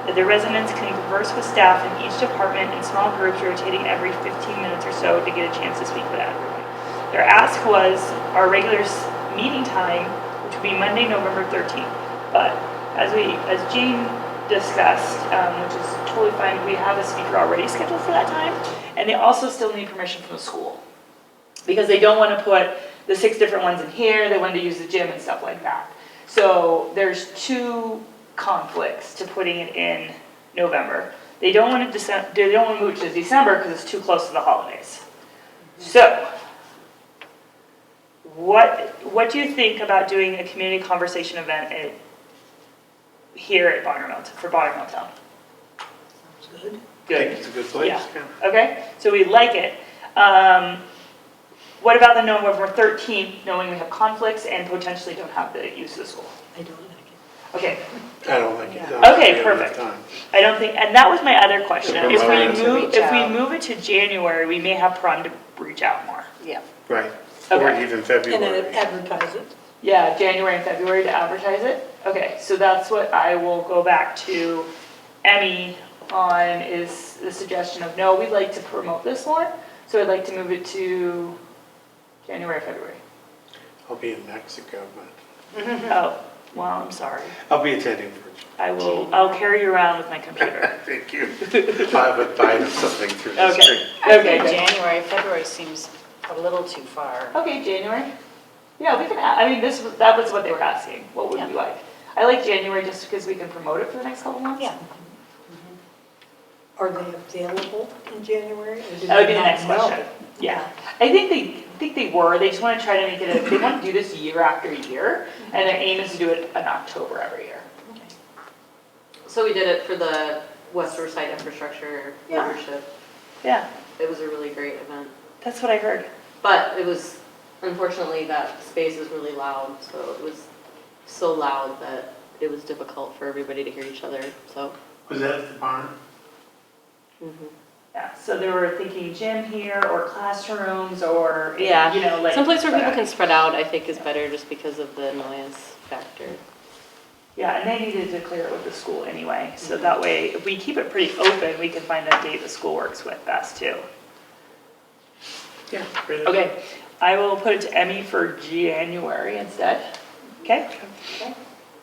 that the residents can converse with staff in each department in small groups rotating every 15 minutes or so to get a chance to speak with everyone. Their ask was our regular meeting time, which would be Monday, November 13th. But as Jean discussed, which is totally fine, we have a speaker already scheduled for that time, and they also still need permission from the school because they don't want to put the 6 different ones in here. They want to use the gym and stuff like that. So there's 2 conflicts to putting it in November. They don't want to move it to December because it's too close to the holidays. So what do you think about doing a community conversation event here at Bonner Milltown, for Bonner Milltown? Good. I Good. think it's a good place. Yeah. Okay, so we like it. What about the November 13th, knowing we have conflicts and potentially don't have the use of the school? I don't like it. Okay, I don't think it's. Okay, perfect. I don't think, and that was my other question. If Time to reach if we out. move it to January, we may have prime to reach out more. Yeah. Right, or Okay. even And then February. advertise it. Yeah, January and February to advertise it. Okay, so that's what I will go back to Emmy on, is the suggestion of, no, we'd like to promote this more. So I'd like to move it to January, February. I'll be in Mexico, but Oh, well, I'm sorry. I'll be attending virtually. I'll carry you around with my computer. Thank you. I'll have a bite of something through the Okay. screen. Okay, good. January, February seems a little too far. Okay, January. Yeah, we can, I mean, that was what they were asking. What would you like? I like January just because we can promote it for the next couple months. Yeah. Are they available in January? or do That would they be the not next know? question. Yeah, I think they were, they just want to try to make it, they want to do this year after year, and their aim is to do it in October every year. So we did it for the West Riverside Infrastructure Yeah. Partnership. Yeah, It was a really great event. that's what I heard. But it was, unfortunately, that space is really loud, so it was so loud that it was difficult for everybody to hear each other, so. Was that at the barn? Yeah, so they were thinking gym here, or classrooms, or, you Yeah. know, like. Someplace where people but- can spread out, I think, is better just because of the noise factor. Yeah, and they needed to clear it with the school anyway, so that way, if we keep it pretty open, we can find a date the school works with best too. Yeah. great. Okay, I will put it to Emmy for January instead. Okay? Okay.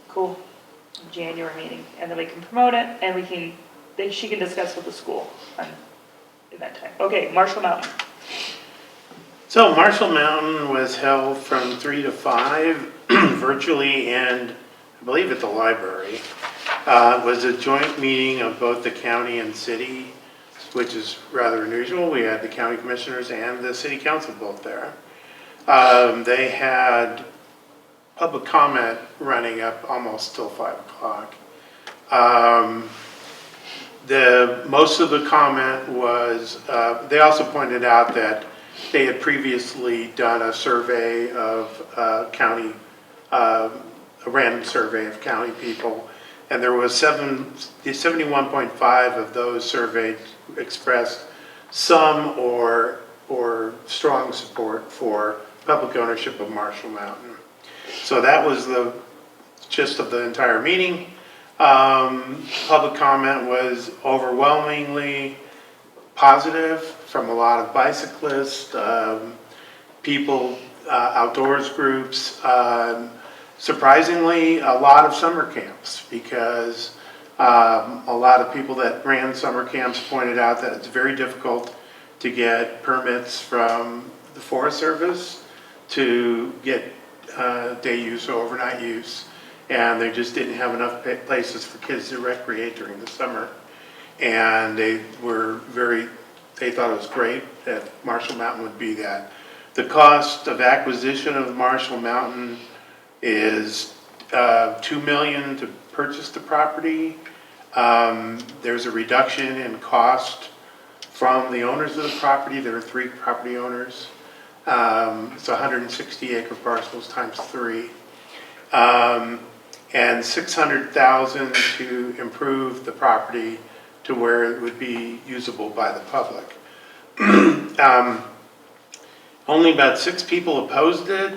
Cool. January meeting, and then we can promote it, and she can discuss with the school on event time. Okay, Marshall Mountain. So Marshall Mountain was held from 3 to 5 virtually, and I believe at the library. It was a joint meeting of both the county and city, which is rather unusual. We had the county commissioners and the city council both there. They had public comment running up almost till 5 o'clock. Most of the comment was, they also pointed out that they had previously done a survey of county, a random survey of county people, and there was 71.5 of those surveyed expressed some or strong support for public ownership of Marshall Mountain. So that was the gist of the entire meeting. Public comment was overwhelmingly positive from a lot of bicyclists, people, outdoors groups, surprisingly, a lot of summer camps, because a lot of people that ran summer camps pointed out that it's very difficult to get permits from the Forest Service to get day use or overnight use, and they just didn't have enough places for kids to recreate during the summer. And they thought it was great that Marshall Mountain would be that. The cost of acquisition of Marshall Mountain is $2 million to purchase the property. There's a reduction in cost from the owners of the property. There are 3 property owners. It's 160 acre parcels times 3. And $600,000 to improve the property to where it would be usable by the public. Only about 6 people opposed it,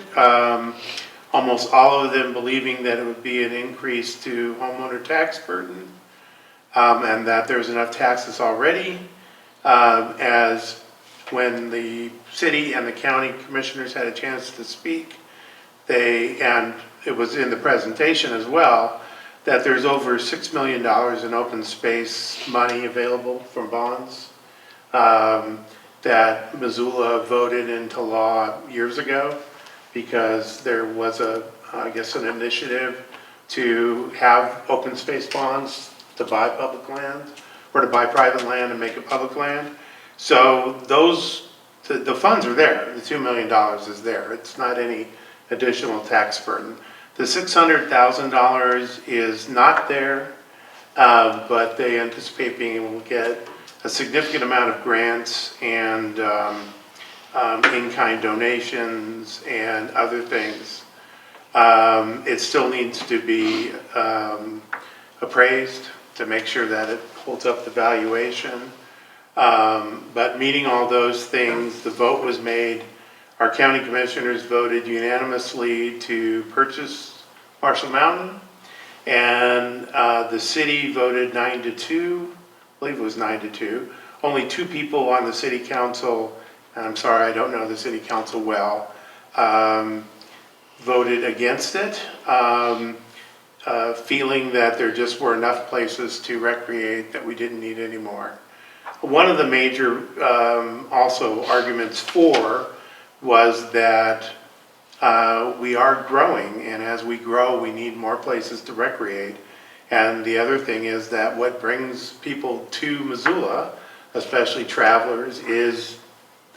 almost all of them believing that it would be an increase to homeowner tax burden, and that there's enough taxes already, as when the city and the county commissioners had a chance to speak, and it was in the presentation as well, that there's over $6 million in open space money available from bonds that Missoula voted into law years ago, because there was I guess an initiative to have open space bonds to buy public land, or to buy private land and make it public land. So the funds are there, the $2 million is there. It's not any additional tax burden. The $600,000 is not there, but they anticipate being able to get a significant amount of grants and in-kind donations and other things. It still needs to be appraised to make sure that it holds up the valuation. But meeting all those things, the vote was made. Our county commissioners voted unanimously to purchase Marshall Mountain. And the city voted 9-2, I believe it was 9-2. Only 2 people on the city council, and I'm sorry, I don't know the city council well, voted against it, feeling that there just were enough places to recreate that we didn't need any more. One of the major also arguments for was that we are growing, and as we grow, we need more places to recreate. And the other thing is that what brings people to Missoula, especially travelers, is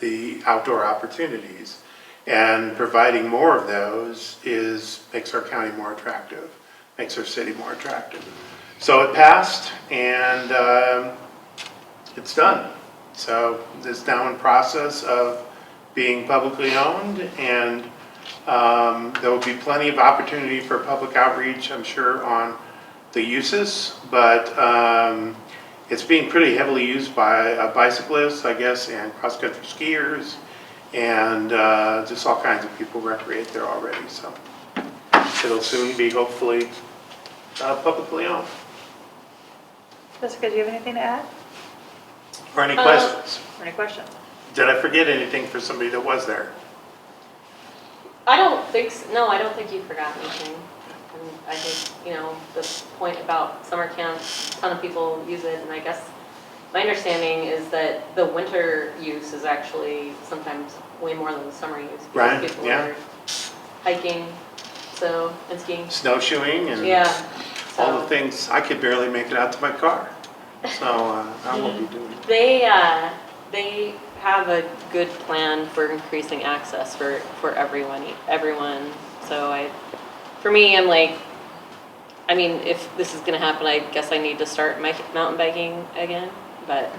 the outdoor opportunities. And providing more of those makes our county more attractive, makes our city more attractive. So it passed, and it's done. So it's now in process of being publicly owned, and there will be plenty of opportunity for public outreach, I'm sure, on the uses, but it's being pretty heavily used by bicyclists, I guess, and cross-country skiers, and just all kinds of people recreate there already, so it'll soon be hopefully publicly owned. Jessica, do you have anything to add? Or any questions? Or any questions? Did I forget anything for somebody that was there? I don't think, no, I don't think you forgot anything. And I think, the point about summer camp, a ton of people use it, and I guess my understanding is that the winter use is actually sometimes way more than the summer use. Because Right, people yeah. are hiking, and skiing. Snowshoeing and Yeah. all the things. I could barely make it out to my car, so I won't be doing it. They have a good plan for increasing access for everyone. So for me, I'm like, I mean, if this is gonna happen, I guess I need to start my mountain biking again, but.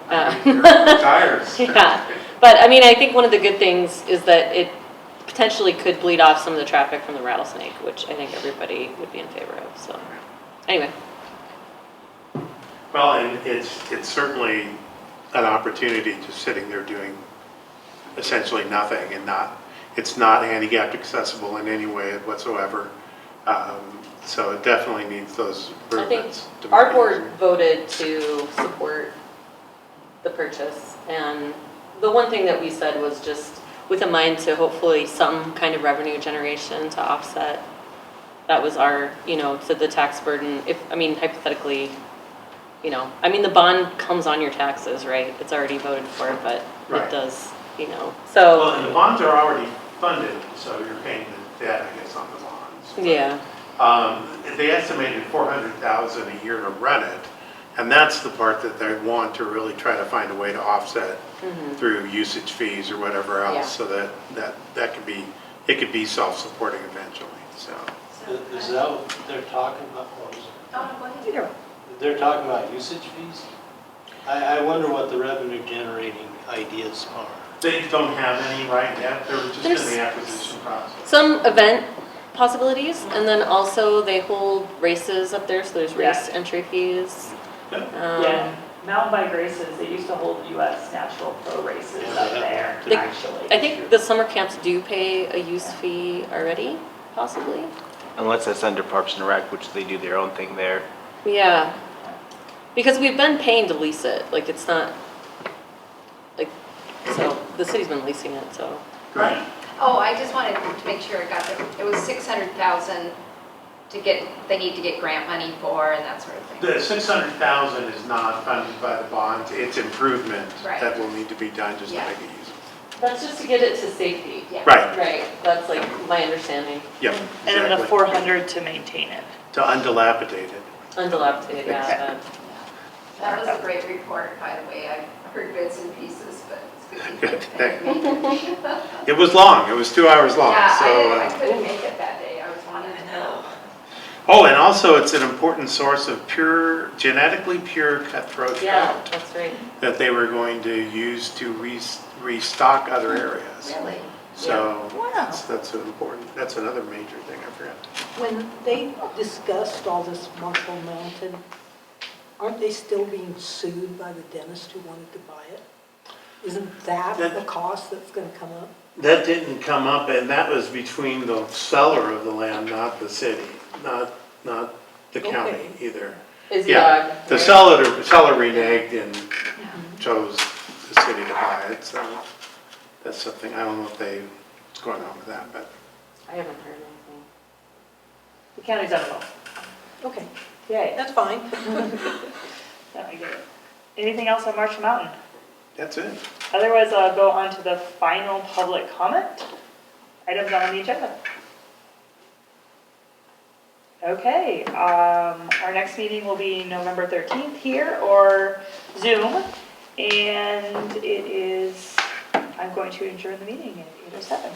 Tires. Yeah, but I mean, I think one of the good things is that it potentially could bleed off some of the traffic from the rattlesnake, which I think everybody would be in favor of, so, anyway. Well, and it's certainly an opportunity just sitting there doing essentially nothing, and it's not handicapped accessible in any way whatsoever. So it definitely needs those I think improvements. our board voted to support the purchase, and the one thing that we said was just with a mind to hopefully some kind of revenue generation to offset. That was our, to the tax burden. Hypothetically, the bond comes on your taxes, right? It's already voted for, but Right. it does, Well, and the bonds are already funded, so you're paying the debt, I guess, on the bonds. Yeah. They estimated $400,000 a year to run it, and that's the part that they want to really try to find a way to offset through usage fees or whatever else, Yeah. so that could be self-supporting eventually. So Is that what they're talking about? What was it? They're talking about usage fees? I wonder what the revenue generating ideas are. they don't have any right yet. They're just in There's the acquisition process. Some event possibilities, and then also they hold races up there, so there's race entry fees. Yeah, mountain bike races, they used to hold US Natural Pro races up there, They- actually. I think the summer camps do pay a use fee already, possibly. Unless it's under Parks and Rec, which they do their own thing there. Yeah, because we've been paying to lease it, like it's not, like, so the city's been leasing it, so. Right. Oh, I just wanted to make sure I got it. It was 600,000 they need to get grant money for and that sort of thing. The 600,000 is not funded by the bonds. It's improvement Right. that will need to be done just to Yeah. make it usable. That's just to get it to safety. Yeah. Right. Right, that's like my understanding. Yep. And then the exactly. 400 to maintain it. To undilapidate it. Undilapidated, yeah. That was a great report, by the way. I heard bits and pieces, but it's good to Good. hear. It was long. It was 2 hours long. Yeah, So. I couldn't make it that day. I was wanting to know. Oh, and also it's an important source of genetically pure cutthroat Yeah, trout that's right. that they were going to use to restock other areas. Really? So Wow. that's an important, that's another major thing I forgot. When they discussed all this Marshall Mountain, aren't they still being sued by the dentist who wanted to buy it? Isn't that the cost that's gonna come up? That didn't come up, and that was between the seller of the land, not the city, not the county Okay. either. Is Yeah, Doug? the seller reneged and chose the city to buy it, so that's something, I don't know if what's going on with that, but. I haven't heard anything. The county's on the phone. Okay, Yay. that's fine. Yeah, I get it. Anything else on Marshall Mountain? That's it. Otherwise, I'll go on to the final public comment items on the agenda. Okay, our next meeting will be November 13th here or Zoom. And it is, I'm going to adjourn the meeting at 8:07.